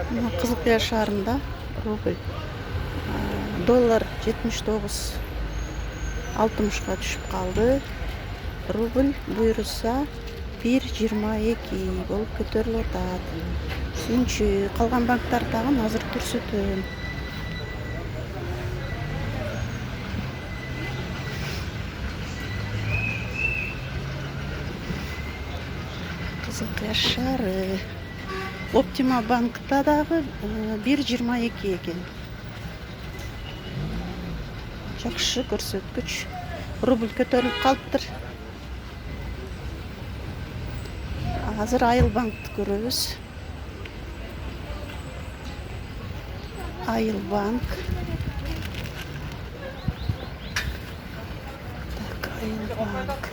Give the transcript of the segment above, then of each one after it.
Кызылкая шаарында рубль доллар 79.60 түшүп калды. Рубль буйруса 1.22 болуп көтөрүлүп атат. Сүнчү калган банктардагы азыр көрсөтөм. Кызылкая шаары. Оптима банкта дагы 1.22 экен. Жакшы көрсөткүч. Рубль көтөрүлүп калыптыр. Азыр Айыл банкты көрөбүз. Айыл банк. Так, Айыл банк.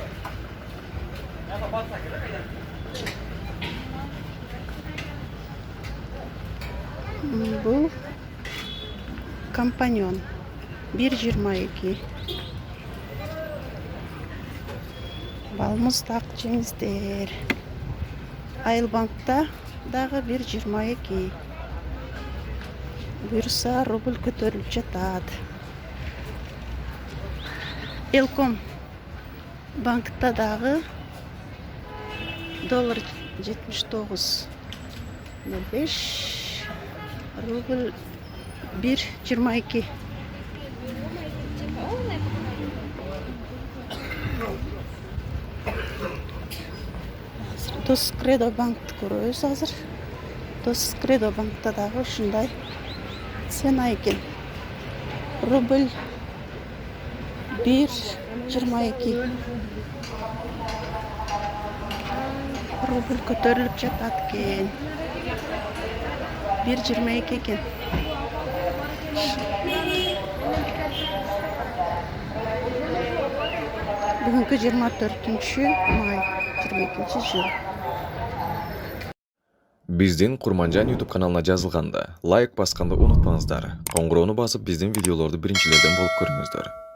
Бул компаньон 1.22. Балмуздак жеңиздер. Айыл банкта дагы 1.22. Буйруса рубль көтөрүлүп жатат. Элком банкта дагы доллар 79.05, рубль 1.22. Дос Кредо банкты көрөбүз азыр. Дос Кредо банкта дагы ушундай цена экен. Рубль 1.22. Рубль көтөрүлүп жатат экен. 1.22 экен. Бүгүнкү 24-май 22-жыл. Биздин Курманжан YouTube каналына жазылганда лайк басканды унутпаңыздар. Коңгуроону басып биздин видеолорду биринчилерден болуп көрүңүздөр.